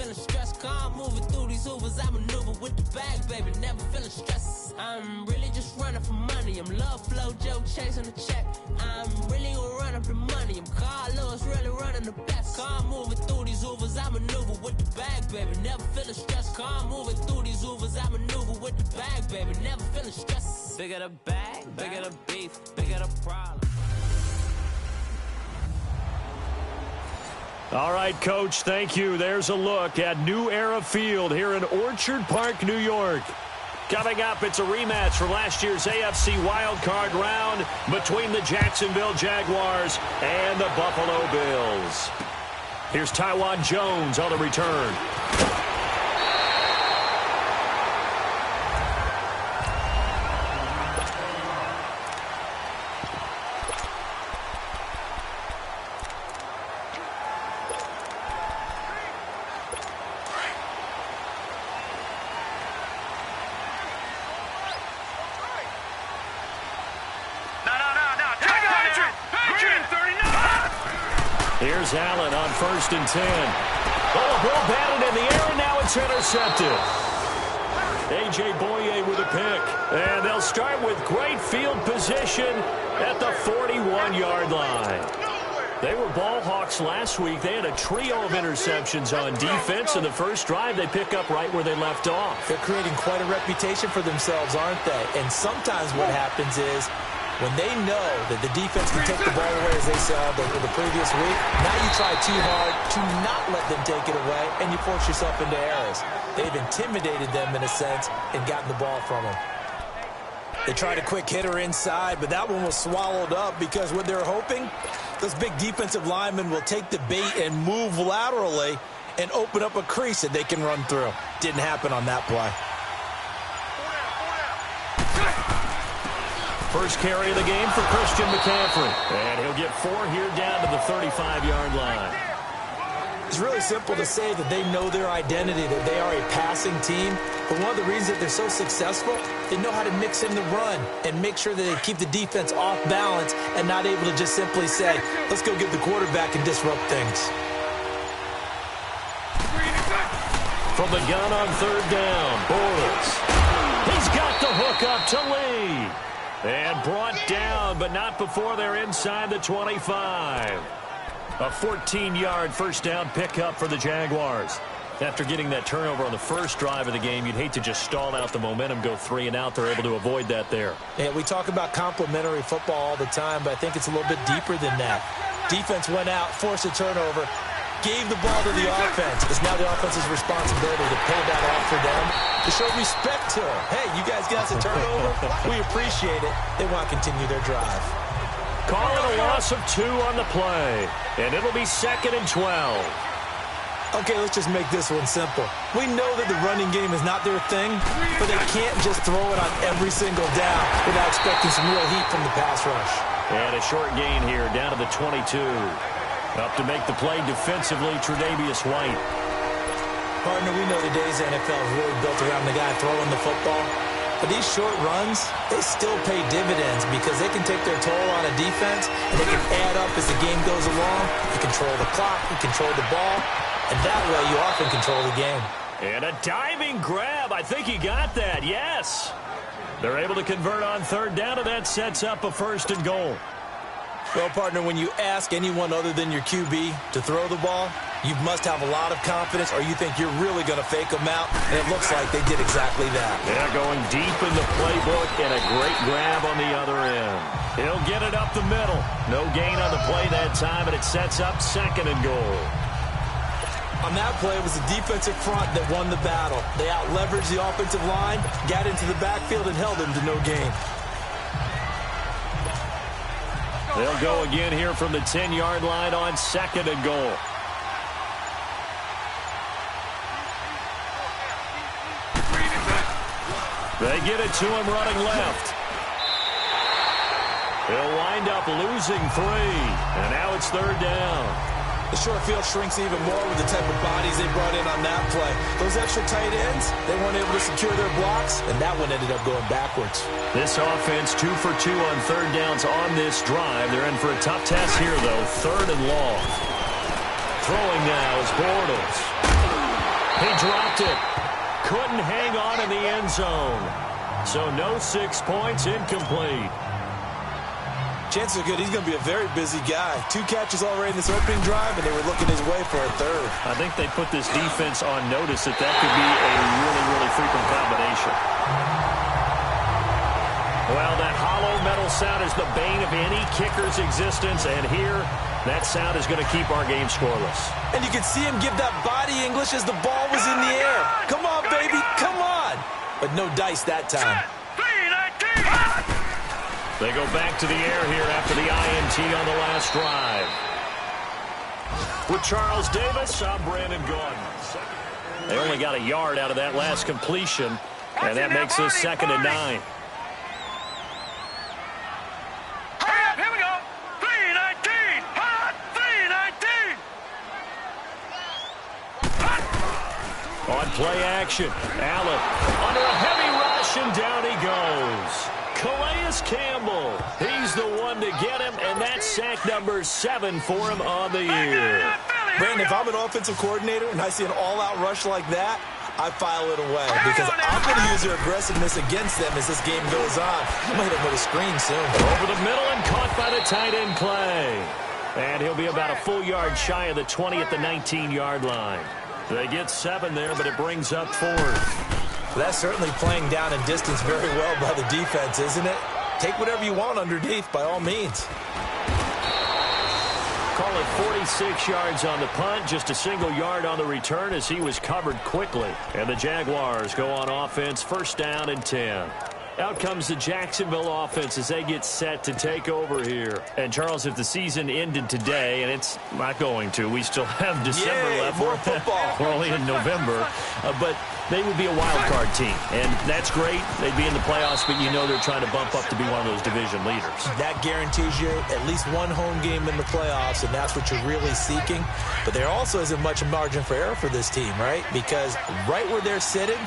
feeling stressed. Car moving through these Ubers, I maneuver with the bag, baby, never feeling stressed. I'm really just running for money. I'm love flow, Joe chasing the check. I'm really gonna run up the money. I'm Carlos, really running the best. Car moving through these Ubers, I maneuver with the bag, baby, never feeling stressed. Car moving through these Ubers, I maneuver with the bag, baby, never feeling stressed. Bigger the bag, bigger the beef, bigger the problem. All right, Coach, thank you. There's a look at New Era Field here in Orchard Park, New York. Coming up, it's a rematch for last year's AFC wildcard round between the Jacksonville Jaguars and the Buffalo Bills. Here's Tywan Jones on the return. Here's Allen on 1st and 10. Oh, a ball batted in the air, and now it's intercepted. A.J. Boye with a pick. And they'll start with great field position at the 41-yard line. They were ball hawks last week. They had a trio of interceptions on defense. In the first drive, they pick up right where they left off. They're creating quite a reputation for themselves, aren't they? And sometimes what happens is, when they know that the defense can take the ball away, as they saw the previous week, now you try too hard to not let them take it away, and you force yourself into errors. They've intimidated them, in a sense, and gotten the ball from them. They tried a quick hitter inside, but that one was swallowed up because what they're hoping, those big defensive linemen will take the bait and move laterally and open up a crease that they can run through. Didn't happen on that play. First carry of the game for Christian McCaffrey. And he'll get 4 here down to the 35-yard line. It's really simple to say that they know their identity, that they are a passing team. But one of the reasons that they're so successful, they know how to mix in the run and make sure that they keep the defense off balance and not able to just simply say, let's go get the quarterback and disrupt things. From the gun on 3rd down, Bortles. He's got the hook up to Lee. And brought down, but not before they're inside the 25. A 14-yard first down pickup for the Jaguars. After getting that turnover on the first drive of the game, you'd hate to just stall out the momentum, go 3 and out. They're able to avoid that there. Yeah, we talk about complementary football all the time, but I think it's a little bit deeper than that. Defense went out, forced a turnover, gave the ball to the offense. It's now the offense's responsibility to pay that off for them, to show respect to them. Hey, you guys got us a turnover. We appreciate it. They want to continue their drive. Call it a loss of 2 on the play, and it'll be 2nd and 12. Okay, let's just make this one simple. We know that the running game is not their thing, but they can't just throw it on every single down without expecting some real heat from the pass rush. And a short gain here, down to the 22. Up to make the play defensively, Tre'Davious White. Partner, we know today's NFL is really built around the guy throwing the football. But these short runs, they still pay dividends because they can take their toll on a defense, and they can add up as the game goes along. You control the clock, you control the ball, and that way you often control the game. And a diving grab. I think he got that, yes. They're able to convert on 3rd down, and that sets up a 1st and goal. Well, partner, when you ask anyone other than your QB to throw the ball, you must have a lot of confidence, or you think you're really going to fake them out, and it looks like they did exactly that. Yeah, going deep in the playbook, and a great grab on the other end. He'll get it up the middle. No gain on the play that time, and it sets up 2nd and goal. On that play, it was the defensive front that won the battle. They out-leveraged the offensive line, got into the backfield, and held them to no gain. They'll go again here from the 10-yard line on 2nd and goal. They get it to him running left. He'll wind up losing 3, and now it's 3rd down. The short field shrinks even more with the type of bodies they brought in on that play. Those extra tight ends, they weren't able to secure their blocks, and that one ended up going backwards. This offense 2 for 2 on 3rd downs on this drive. They're in for a tough test here, though. 3rd and long. Throwing now is Bortles. He dropped it. Couldn't hang on in the end zone. So no 6 points, incomplete. Chances are good he's going to be a very busy guy. 2 catches already in this opening drive, and they were looking his way for a third. I think they put this defense on notice that could be a really, really frequent combination. Well, that hollow metal sound is the bane of any kicker's existence, and here, that sound is going to keep our game scoreless. And you can see him give that body English as the ball was in the air. Come on, baby, come on. But no dice that time. They go back to the air here after the INT on the last drive. With Charles Davis, I'm Brandon Gordon. They only got a yard out of that last completion, and that makes this 2nd and 9. Here we go. 3-19. 3-19. On play action, Allen under a heavy rush, and down he goes. Calais Campbell, he's the one to get him, and that's sack number 7 for him on the year. Brandon, if I'm an offensive coordinator and I see an all-out rush like that, I file it away because I'm going to use their aggressiveness against them as this game goes on. I might hit him with a screen soon. Over the middle and caught by the tight end Clay. And he'll be about a full yard shy of the 20 at the 19-yard line. They get 7 there, but it brings up 4th. That's certainly playing down in distance very well by the defense, isn't it? Take whatever you want underneath, by all means. Call it 46 yards on the punt, just a single yard on the return as he was covered quickly. And the Jaguars go on offense, 1st down and 10. Out comes the Jacksonville offense as they get set to take over here. And, Charles, if the season ended today, and it's not going to, we still have December left. More football. We're only in November. But they would be a wild card team. And that's great. They'd be in the playoffs, but you know they're trying to bump up to be one of those division leaders. That guarantees you at least one home game in the playoffs, and that's what you're really seeking. But there also isn't much margin for error for this team, right? Because right where they're sitting,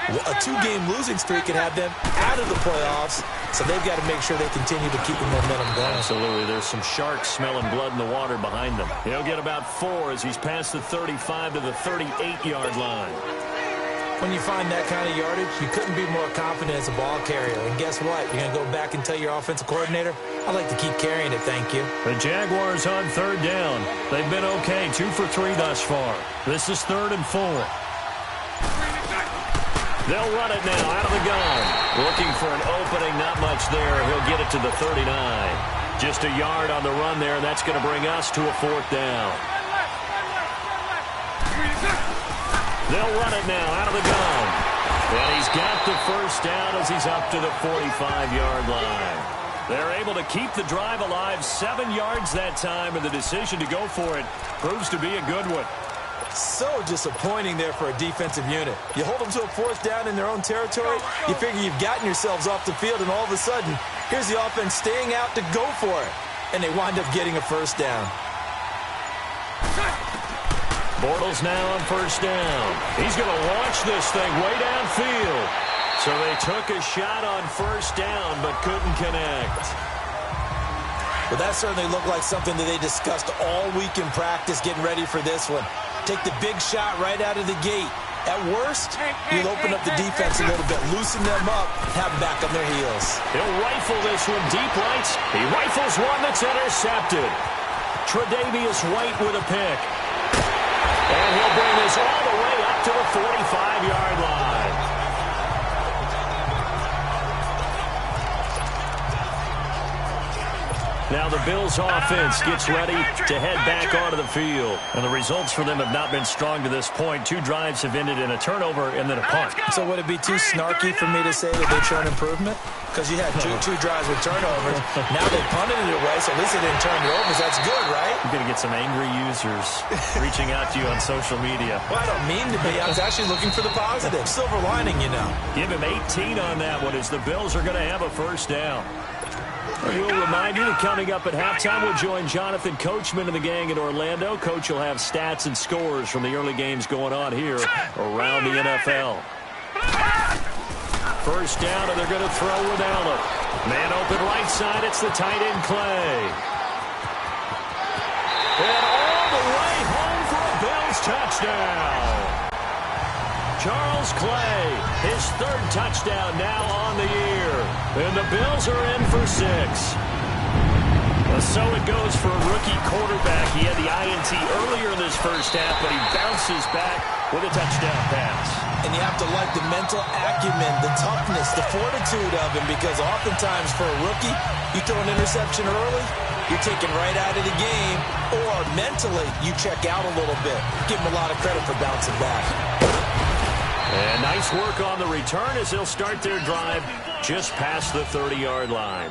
a 2-game losing streak can have them out of the playoffs, so they've got to make sure they continue to keep the momentum going. Absolutely. There's some sharks smelling blood in the water behind them. He'll get about 4 as he's past the 35 to the 38-yard line. When you find that kind of yardage, you couldn't be more confident as a ball carrier. And guess what? You're going to go back and tell your offensive coordinator, I'd like to keep carrying it, thank you. The Jaguars on 3rd down. They've been okay, 2 for 3 thus far. This is 3rd and 4. They'll run it now out of the gun. Looking for an opening, not much there. He'll get it to the 39. Just a yard on the run there, and that's going to bring us to a 4th down. They'll run it now out of the gun. And he's got the 1st down as he's up to the 45-yard line. They're able to keep the drive alive, 7 yards that time, and the decision to go for it proves to be a good one. So disappointing there for a defensive unit. You hold them to a 4th down in their own territory, you figure you've gotten yourselves off the field, and all of a sudden, here's the offense staying out to go for it. And they wind up getting a 1st down. Bortles now on 1st down. He's going to launch this thing way downfield. So they took a shot on 1st down, but couldn't connect. Well, that certainly looked like something that they discussed all week in practice getting ready for this one. Take the big shot right out of the gate. At worst, you'll open up the defense a little bit, loosen them up, have them back on their heels. He'll rifle this one deep right. He rifles one that's intercepted. Tre'Davious White with a pick. And he'll bring this all the way up to the 45-yard line. Now the Bills offense gets ready to head back onto the field. And the results for them have not been strong to this point. 2 drives have ended in a turnover and then a punt. So would it be too snarky for me to say that they've shown improvement? Because you had two drives with turnovers. Now they punted it away, so at least they didn't turn it over. So that's good, right? You're going to get some angry users reaching out to you on social media. Well, I don't mean to be. I was actually looking for the positive. Silver lining, you know. Give him 18 on that one as the Bills are going to have a 1st down. We'll remind you that coming up at halftime, we'll join Jonathan Coachman and the gang in Orlando. Coach will have stats and scores from the early games going on here around the NFL. 1st down, and they're going to throw with Allen. Man open right side, it's the tight end Clay. And all the way home for a Bills touchdown. Charles Clay, his third touchdown now on the year. And the Bills are in for 6. So it goes for a rookie quarterback. He had the INT earlier in this first half, but he bounces back with a touchdown pass. And you have to like the mental acumen, the toughness, the fortitude of him, because oftentimes for a rookie, you throw an interception early, you're taken right out of the game, or mentally you check out a little bit. Give him a lot of credit for bouncing back. And nice work on the return as they'll start their drive just past the 30-yard line.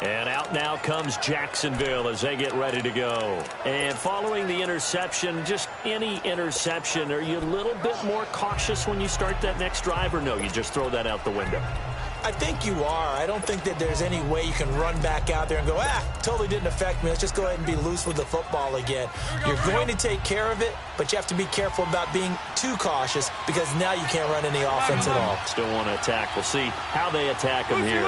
And out now comes Jacksonville as they get ready to go. And following the interception, just any interception, are you a little bit more cautious when you start that next drive, or no, you just throw that out the window? I think you are. I don't think that there's any way you can run back out there and go, totally didn't affect me. Let's just go ahead and be loose with the football again. You're going to take care of it, but you have to be careful about being too cautious because now you can't run any offense at all. Still want to attack. We'll see how they attack him here.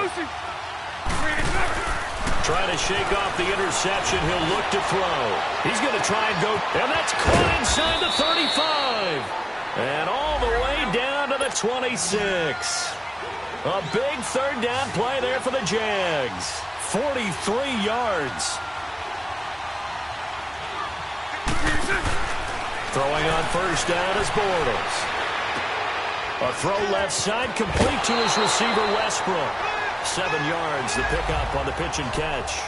Trying to shake off the interception. He'll look to throw. He's going to try and go, and that's caught inside the 35. And all the way down to the 26. A big third down play there for the Jags. 43 yards. Throwing on first down is Bortles. A throw left side complete to his receiver Westbrook. 7 yards, the pickup on the pitch and catch.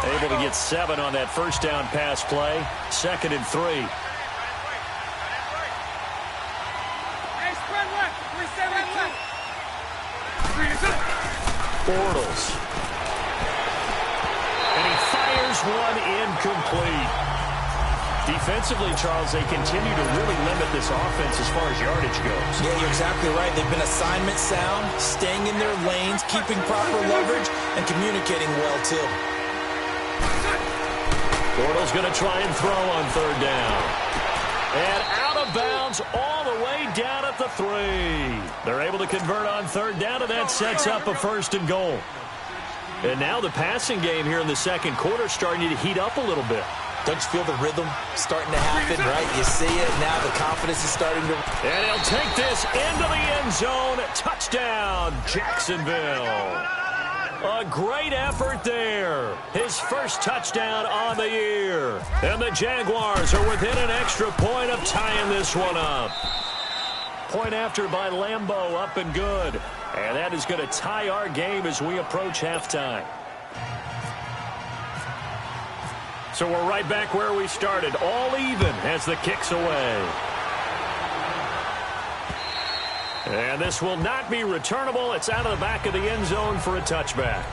Able to get 7 on that first down pass play. 2nd and 3. Bortles. And he fires one incomplete. Defensively, Charles, they continue to really limit this offense as far as yardage goes. Yeah, you're exactly right. They've been assignment sound, staying in their lanes, keeping proper leverage, and communicating well, too. Bortles going to try and throw on third down. And out of bounds all the way down at the 3. They're able to convert on third down, and that sets up a 1st and goal. And now the passing game here in the second quarter starting to heat up a little bit. Don't you feel the rhythm starting to happen, right? You see it now. The confidence is starting to... And he'll take this into the end zone. Touchdown, Jacksonville. A great effort there. His first touchdown on the year. And the Jaguars are within an extra point of tying this one up. Point after by Lambeau, up and good. And that is going to tie our game as we approach halftime. So we're right back where we started, all even as the kick's away. And this will not be returnable. It's out of the back of the end zone for a touchback.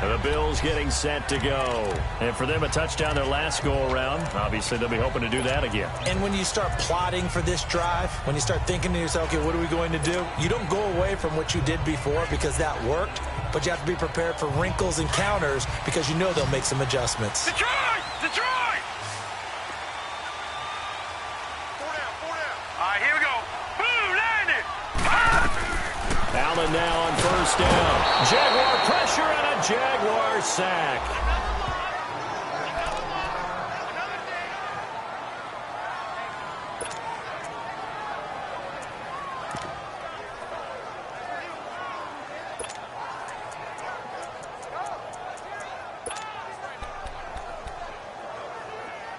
And the Bills getting set to go. And for them, a touchdown their last go-around. Obviously, they'll be hoping to do that again. And when you start plotting for this drive, when you start thinking to yourself, okay, what are we going to do? You don't go away from what you did before because that worked, but you have to be prepared for wrinkles and counters because you know they'll make some adjustments. Detroit! Detroit! All right, here we go. Boom, landed! Allen now on first down. Jaguar pressure and a Jaguar sack.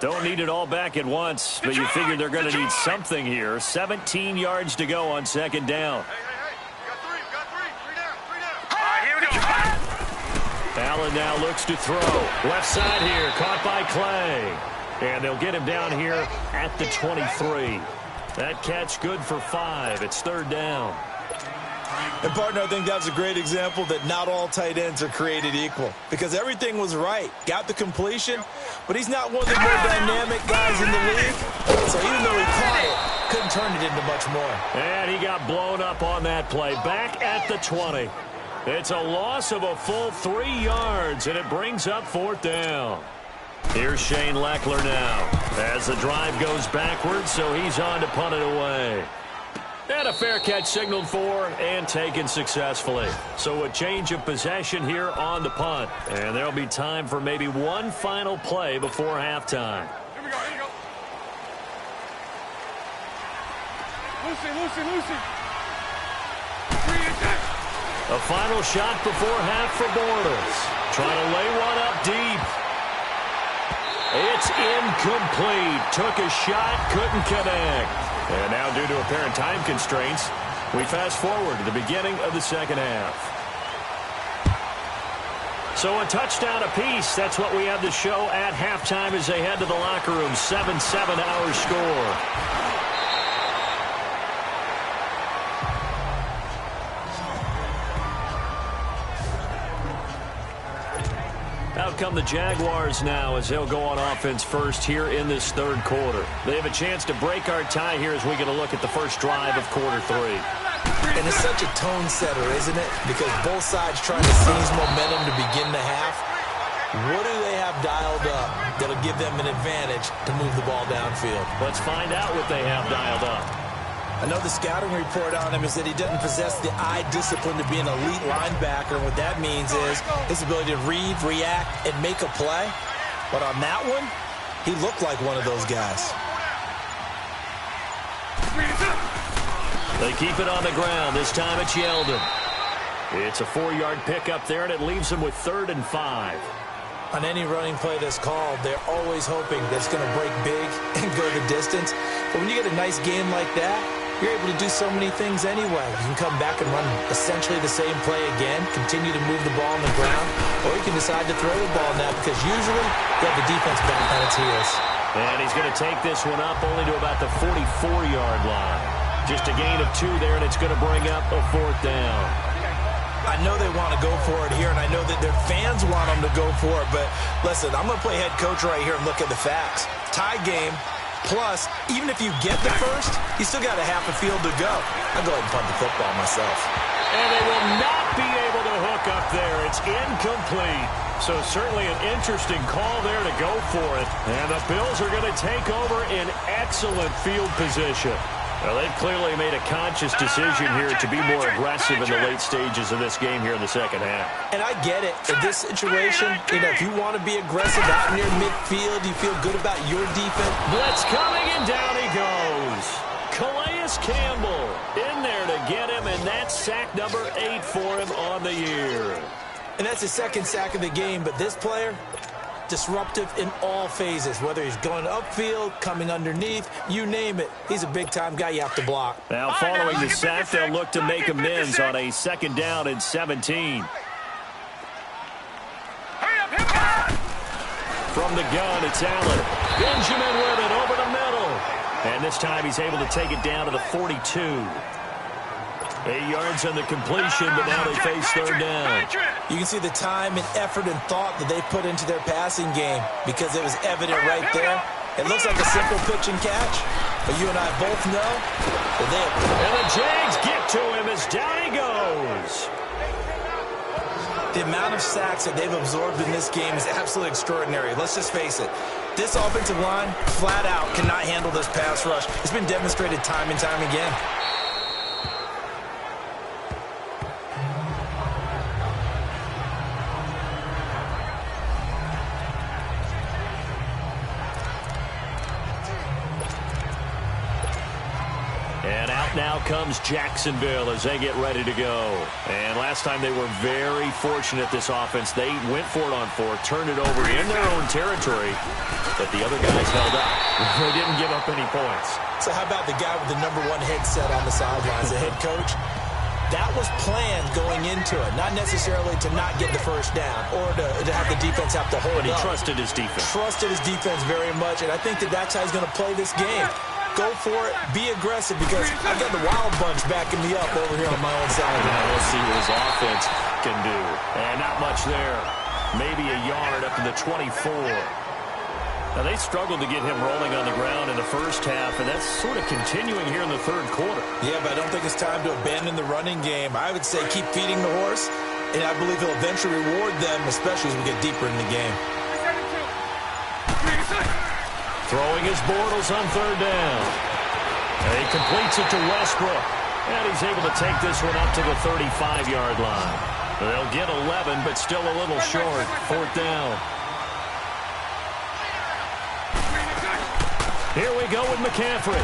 Don't need it all back at once, but you figure they're going to need something here. 17 yards to go on second down. Allen now looks to throw. Left side here, caught by Clay. And they'll get him down here at the 23. That catch good for 5. It's third down. And, partner, I think that's a great example that not all tight ends are created equal because everything was right. Got the completion, but he's not one of the more dynamic guys in the league. So even though he caught it, couldn't turn it into much more. And he got blown up on that play. Back at the 20. It's a loss of a full 3 yards, and it brings up fourth down. Here's Shane Leckler now as the drive goes backwards, so he's on to punt it away. And a fair catch signaled for and taken successfully. So a change of possession here on the punt. And there'll be time for maybe one final play before halftime. Here we go, here we go. Lucy. A final shot before half for Bortles. Trying to lay one up deep. It's incomplete. Took a shot, couldn't connect. And now due to apparent time constraints, we fast forward to the beginning of the second half. So a touchdown apiece. That's what we have to show at halftime as they head to the locker room. 7-7 our score. Out come the Jaguars now as they'll go on offense first here in this third quarter. They have a chance to break our tie here as we get a look at the first drive of quarter 3. And it's such a tone setter, isn't it? Because both sides trying to seize momentum to begin the half. What do they have dialed up that'll give them an advantage to move the ball downfield? Let's find out what they have dialed up. I know the scouting report on him is that he doesn't possess the eye discipline to be an elite linebacker. And what that means is his ability to read, react, and make a play. But on that one, he looked like one of those guys. They keep it on the ground. This time it's Yeldon. It's a 4-yard pickup there, and it leaves them with 3rd and 5. On any running play that's called, they're always hoping that it's going to break big and go the distance. But when you get a nice game like that, you're able to do so many things anyway. You can come back and run essentially the same play again, continue to move the ball on the ground, or you can decide to throw the ball now because usually you have the defense back on its heels. And he's going to take this one up only to about the 44-yard line. Just a gain of 2 there, and it's going to bring up a 4th down. I know they want to go for it here, and I know that their fans want them to go for it, but listen, I'm going to play head coach right here and look at the facts. Tie game. Plus, even if you get the first, you still got a half a field to go. I'll go ahead and punt the football myself. And they will not be able to hook up there. It's incomplete. So certainly an interesting call there to go for it. And the Bills are going to take over in excellent field position. Well, they've clearly made a conscious decision here to be more aggressive in the late stages of this game here in the second half. And I get it. In this situation, if you want to be aggressive out near midfield, you feel good about your defense. Blitz coming, and down he goes. Calais Campbell in there to get him, and that's sack number 8 for him on the year. And that's his 2nd sack of the game, but this player, disruptive in all phases, whether he's going upfield, coming underneath, you name it. He's a big-time guy you have to block. Now, following the sack, they'll look to make amends on a 2nd down and 17. From the gun, it's Allen. Benjamin with it over the middle. And this time he's able to take it down to the 42. 8 yards on the completion, but now they face 3rd down. You can see the time and effort and thought that they put into their passing game because it was evident right there. It looks like a simple pitch and catch, but you and I both know that they have... And the Jags get to him as down he goes. The amount of sacks that they've absorbed in this game is absolutely extraordinary. Let's just face it. This offensive line, flat out, cannot handle this pass rush. It's been demonstrated time and time again. And out now comes Jacksonville as they get ready to go. And last time they were very fortunate, this offense. They went for it on 4, turned it over in their own territory, but the other guys held up. They didn't give up any points. So how about the guy with the #1 headset on the sidelines, the head coach? That was planned going into it, not necessarily to not get the first down or to have the defense have to hold up. But he trusted his defense. Trusted his defense very much, and I think that that's how he's going to play this game. Go for it, be aggressive, because I've got the Wild Bunch backing me up over here on my own side. Now we'll see what his offense can do. And not much there. Maybe a yard up to the 24. Now, they struggled to get him rolling on the ground in the first half, and that's sort of continuing here in the third quarter. Yeah, but I don't think it's time to abandon the running game. I would say keep feeding the horse, and I believe he'll eventually reward them, especially as we get deeper in the game. Throwing his Bortles on 3rd down. And he completes it to Westbrook. And he's able to take this one up to the 35-yard line. They'll get 11, but still a little short. 4th down. Here we go with McCaffrey.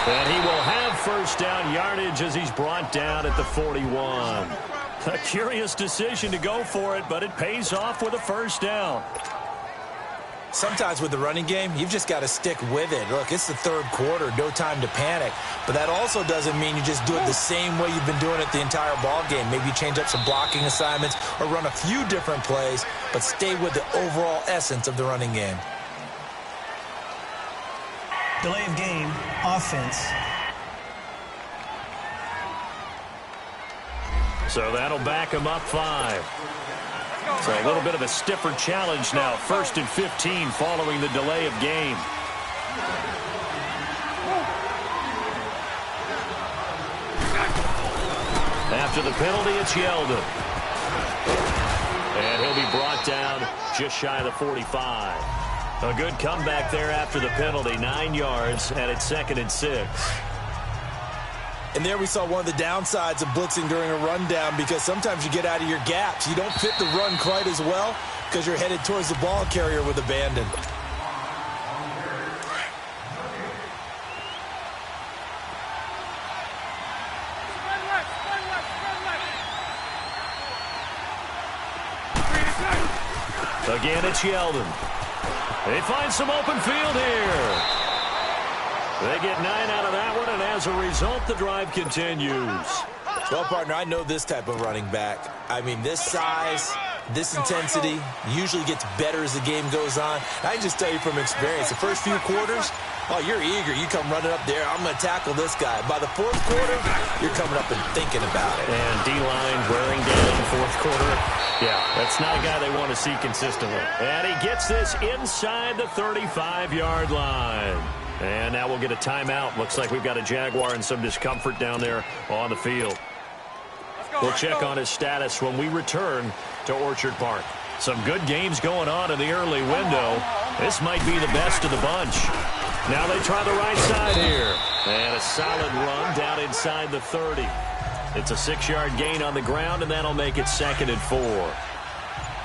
And he will have 1st down yardage as he's brought down at the 41. A curious decision to go for it, but it pays off with a 1st down. Sometimes with the running game, you've just got to stick with it. Look, it's the 3rd quarter, no time to panic. But that also doesn't mean you just do it the same way you've been doing it the entire ball game. Maybe you change up some blocking assignments or run a few different plays, but stay with the overall essence of the running game. Delay of game, offense. So that'll back him up 5. So a little bit of a stiffer challenge now. 1st and 15 following the delay of game. After the penalty, it's Yeldon. And he'll be brought down just shy of the 45. A good comeback there after the penalty. 9 yards, and it's 2nd and 6. And there we saw one of the downsides of blitzing during a rundown, because sometimes you get out of your gaps. You don't fit the run quite as well because you're headed towards the ball carrier with abandon. Again, it's Yeldon. They find some open field here. They get 9 out of that one, and as a result, the drive continues. Well, partner, I know this type of running back. I mean, this size, this intensity usually gets better as the game goes on. I can just tell you from experience, the first few quarters, oh, you're eager. You come running up there, I'm going to tackle this guy. By the 4th quarter, you're coming up and thinking about it. And D-line wearing down in the 4th quarter. Yeah, that's not a guy they want to see consistently. And he gets this inside the 35-yard line. And now we'll get a timeout. Looks like we've got a Jaguar and some discomfort down there on the field. We'll check on his status when we return to Orchard Park. Some good games going on in the early window. This might be the best of the bunch. Now they try the right side here. And a solid run down inside the 30. It's a 6-yard gain on the ground, and that'll make it 2nd and 4.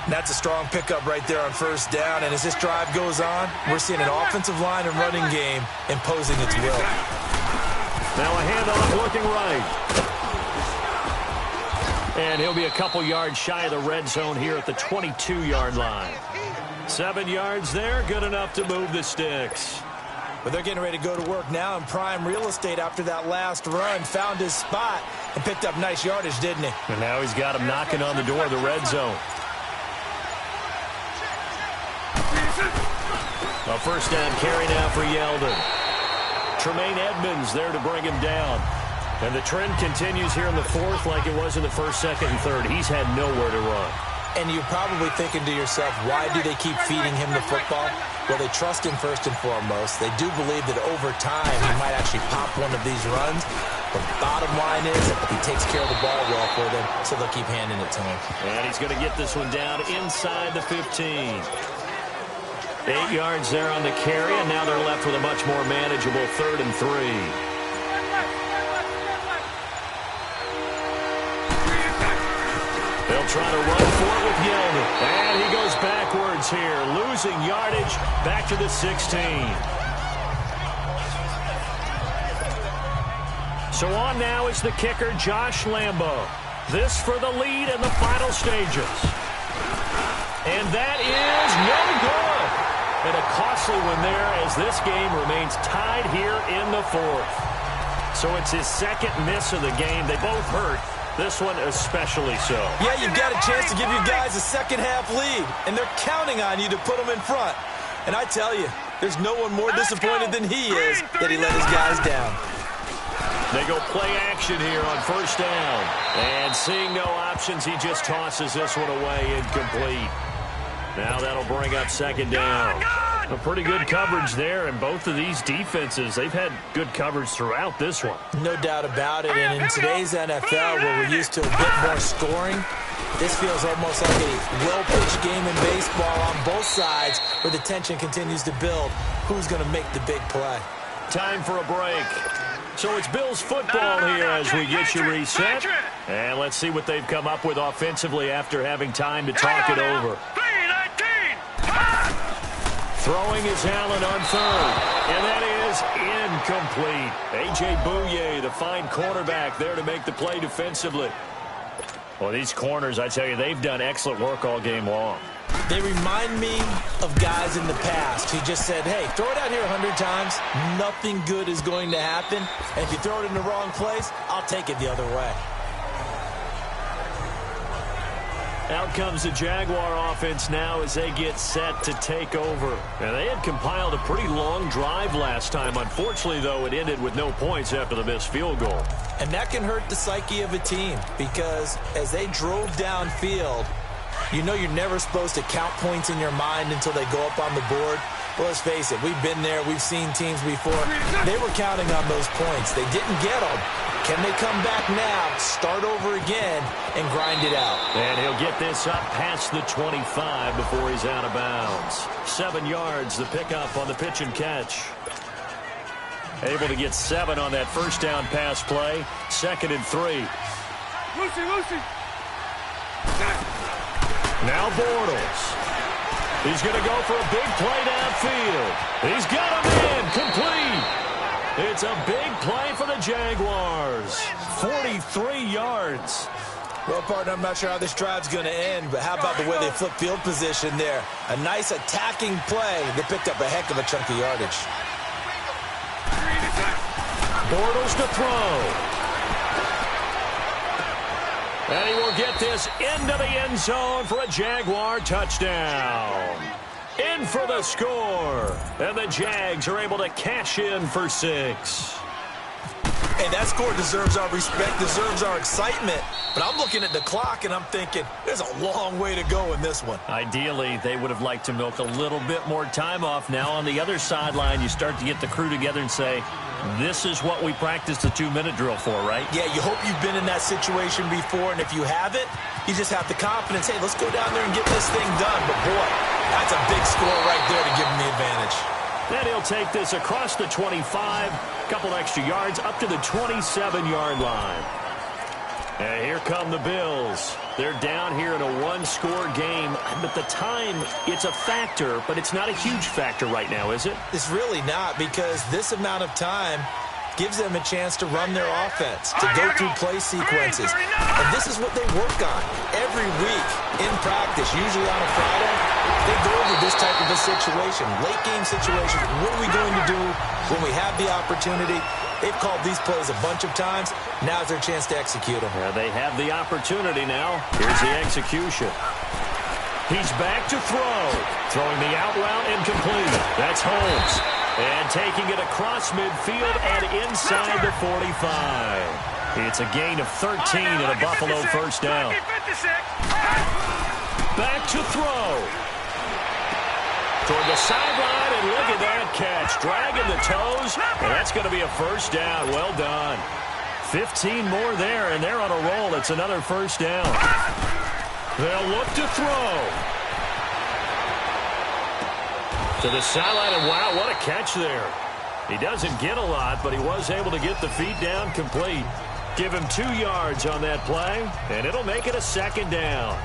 That's a strong pickup right there on 1st down. And as this drive goes on, we're seeing an offensive line and running game imposing its will. Now a handoff looking right. And he'll be a couple yards shy of the red zone here at the 22-yard line. 7 yards there, good enough to move the sticks. But they're getting ready to go to work now in prime real estate after that last run. Found his spot and picked up nice yardage, didn't he? And now he's got him knocking on the door of the red zone. A 1st down carry now for Yeldon. Tremaine Edmonds there to bring him down. And the trend continues here in the 4th like it was in the 1st, 2nd, and 3rd. He's had nowhere to run. And you're probably thinking to yourself, why do they keep feeding him the football? Well, they trust him first and foremost. They do believe that over time he might actually pop one of these runs. But the bottom line is he takes care of the ball well for them, so they'll keep handing it to him. And he's going to get this one down inside the 15. 8 yards there on the carry, and now they're left with a much more manageable 3rd and 3. They'll try to run for it with Yeldon. And he goes backwards here, losing yardage back to the 16. So on now is the kicker, Josh Lambo. This for the lead in the final stages. And that is no good. And a costly one there as this game remains tied here in the 4th. So it's his 2nd miss of the game. They both hurt. This one especially so. Yeah, you've got a chance to give your guys a second-half lead, and they're counting on you to put them in front. And I tell you, there's no one more disappointed than he is that he let his guys down. They go play action here on 1st down. And seeing no options, he just tosses this one away incomplete. Now that'll bring up 2nd down. A pretty good coverage there, and both of these defenses, they've had good coverage throughout this one. No doubt about it, and in today's NFL, where we're used to a bit more scoring, this feels almost like a well-pitched game in baseball on both sides, where the tension continues to build. Who's going to make the big play? Time for a break. So it's Bills football here as we get you reset. And let's see what they've come up with offensively after having time to talk it over. Throwing is Allen on third. And that is incomplete. A.J. Bouye, the fine cornerback, there to make the play defensively. Well, these corners, I tell you, they've done excellent work all game long. They remind me of guys in the past who just said, hey, throw it out here 100 times. Nothing good is going to happen. And if you throw it in the wrong place, I'll take it the other way. Out comes the Jaguar offense now as they get set to take over. And they had compiled a pretty long drive last time. Unfortunately, though, it ended with no points after the missed field goal. And that can hurt the psyche of a team because as they drove downfield, you know you're never supposed to count points in your mind until they go up on the board. Well, let's face it, we've been there. We've seen teams before. They were counting on those points. They didn't get them. Can they come back now, start over again, and grind it out? And he'll get this up past the 25 before he's out of bounds. 7 yards, the pickup on the pitch and catch. Able to get 7 on that first down pass play. 2nd and 3. Lucy. Now Bortles. He's going to go for a big play downfield. He's got him in. Complete. It's a big play for the Jaguars. 43 yards. Well, partner, I'm not sure how this drive's going to end, but how about the way they flip field position there? A nice attacking play. They picked up a heck of a chunk of yardage. Bortles to throw. And he will get this into the end zone for a Jaguar touchdown. In for the score. And the Jags are able to cash in for 6. Hey, that score deserves our respect, deserves our excitement. But I'm looking at the clock, and I'm thinking, there's a long way to go in this one. Ideally, they would have liked to milk a little bit more time off. Now on the other sideline, you start to get the crew together and say, this is what we practiced the 2-minute drill for, right? Yeah, you hope you've been in that situation before, and if you haven't, you just have the confidence, hey, let's go down there and get this thing done. But, boy, that's a big score right there to give them the advantage. Then he'll take this across the 25, couple extra yards, up to the 27-yard line. And here come the Bills. They're down here in a one-score game. But the time, it's a factor, but it's not a huge factor right now, is it? It's really not, because this amount of time gives them a chance to run their offense, to go through play sequences. And this is what they work on every week in practice, usually on a Friday. They go over this type of a situation, late game situation. What are we going to do when we have the opportunity? They've called these plays a bunch of times. Now's their chance to execute them. They have the opportunity now. Here's the execution. He's back to throw. Throwing the out route incomplete. That's Holmes. And taking it across midfield and inside the 45. It's a gain of 13 and a Buffalo first down. Back to throw. Toward the sideline, and look at that catch. Dragging the toes, and that's going to be a first down. Well done. 15 more there, and they're on a roll. It's another first down. They'll look to throw. To the sideline, and wow, what a catch there. He doesn't get a lot, but he was able to get the feet down complete. Give him 2 yards on that play, and it'll make it a second down.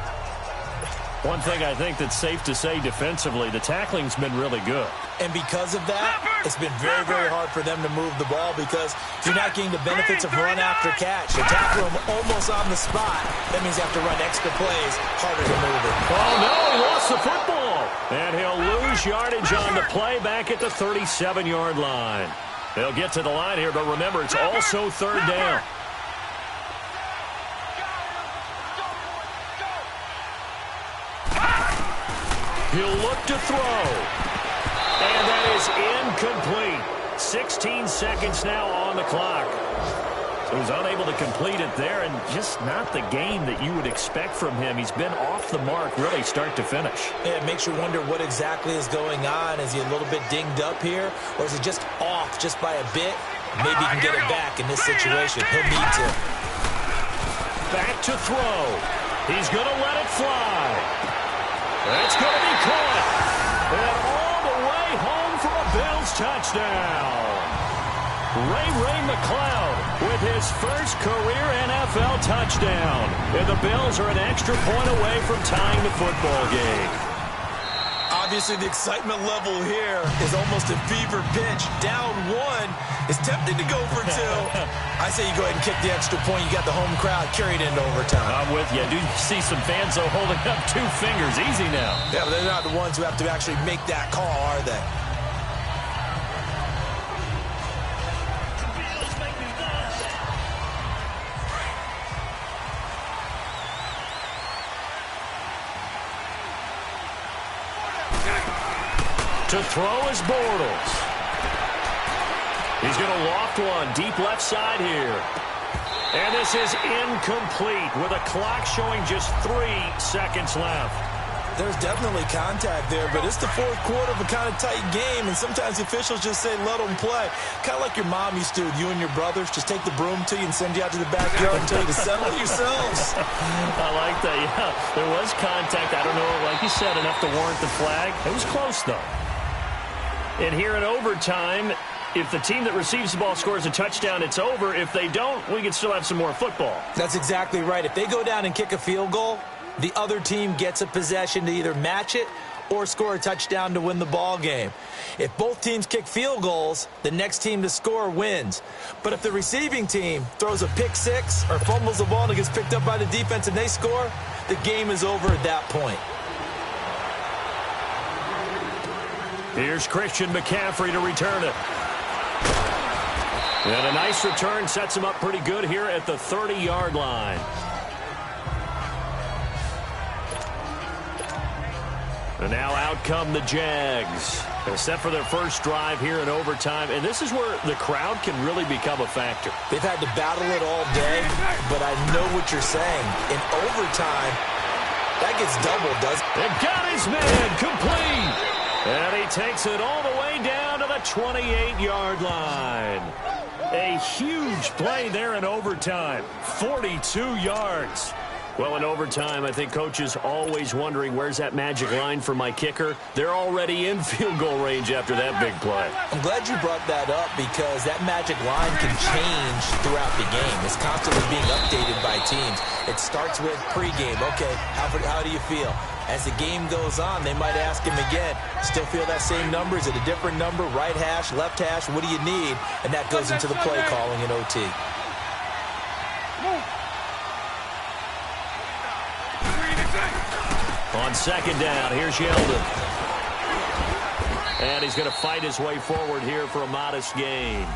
One thing I think that's safe to say defensively, the tackling's been really good. And because of that, it's been very, very hard for them to move the ball because you're not getting the benefits of run after catch. You tackle them almost on the spot. That means you have to run extra plays, harder to move it. Oh, no, he lost the football. And he'll lose yardage on the play back at the 37-yard line. They'll get to the line here, but remember, it's also third down. He'll look to throw. And that is incomplete. 16 seconds now on the clock. So he's unable to complete it there, and just not the game that you would expect from him. He's been off the mark really start to finish. Yeah, it makes you wonder what exactly is going on. Is he a little bit dinged up here, or is he just off just by a bit? Maybe he can get it back in this situation. He'll need to. Back to throw. He's going to let it fly. That's going to be caught. And all the way home for a Bills touchdown. Ray McLeod with his first career NFL touchdown. And the Bills are an extra point away from tying the football game. Obviously, the excitement level here is almost a fever pitch. Down one is tempting to go for two. I say you go ahead and kick the extra point. You got the home crowd carried into overtime. I'm with you. I do see some fans, though, holding up 2 fingers. Easy now. Yeah, but they're not the ones who have to actually make that call, are they? To throw is Bortles. He's going to loft one deep left side here. And this is incomplete with a clock showing just 3 seconds left. There's definitely contact there, but it's the fourth quarter of a kind of tight game, and sometimes the officials just say let them play. Kind of like your mom used to with you and your brothers. Just take the broom to you and send you out to the backyard and tell you to settle yourselves. I like that, yeah. There was contact. I don't know, like you said, enough to warrant the flag. It was close, though. And here in overtime, if the team that receives the ball scores a touchdown, it's over. If they don't, we can still have some more football. That's exactly right. If they go down and kick a field goal, the other team gets a possession to either match it or score a touchdown to win the ball game. If both teams kick field goals, the next team to score wins. But if the receiving team throws a pick six or fumbles the ball and it gets picked up by the defense and they score, the game is over at that point. Here's Christian McCaffrey to return it. And a nice return sets him up pretty good here at the 30-yard line. And now out come the Jags. Set for their first drive here in overtime. And this is where the crowd can really become a factor. They've had to battle it all day, but I know what you're saying. In overtime, that gets doubled, doesn't it? And got his man complete. And he takes it all the way down to the 28-yard line. A huge play there in overtime. 42 yards. Well, in overtime, I think Coach is always wondering, where's that magic line for my kicker? They're already in field goal range after that big play. I'm glad you brought that up because that magic line can change throughout the game. It's constantly being updated by teams. It starts with pregame. Okay, how do you feel? As the game goes on, they might ask him again, still feel that same number? Is it a different number? Right hash, left hash, what do you need? And that goes into the play calling in OT. On second down, here's Yeldon. And he's going to fight his way forward here for a modest gain.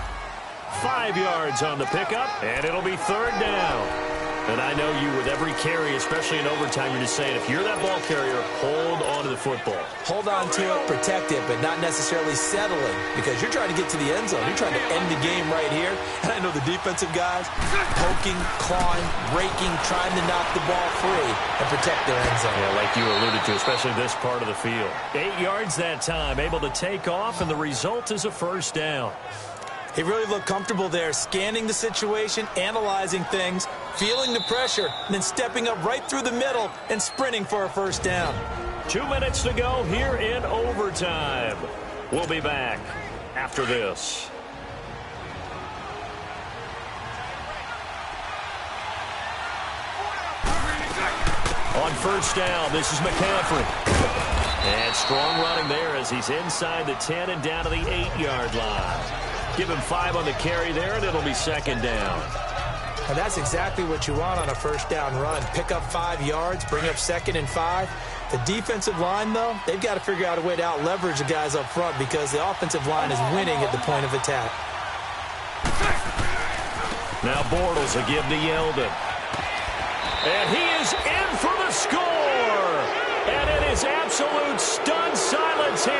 5 yards on the pickup, and it'll be third down. And I know you, with every carry, especially in overtime, you're just saying, if you're that ball carrier, hold on to the football. Hold on to it, protect it, but not necessarily settling because you're trying to get to the end zone. You're trying to end the game right here. And I know the defensive guys poking, clawing, raking, trying to knock the ball free and protect their end zone. Yeah, like you alluded to, especially this part of the field. 8 yards that time, able to take off, and the result is a first down. He really looked comfortable there, scanning the situation, analyzing things, feeling the pressure, and then stepping up right through the middle and sprinting for a first down. 2 minutes to go here in overtime. We'll be back after this. On first down, this is McCaffrey. And strong running there as he's inside the 10 and down to the 8-yard line. Give him 5 on the carry there, and it'll be second down. And that's exactly what you want on a first down run. Pick up 5 yards, bring up second and 5. The defensive line, though, they've got to figure out a way to out-leverage the guys up front because the offensive line is winning at the point of attack. Now Bortles will give to Yeldon. And he is in for the score. And it is absolute stunned silence here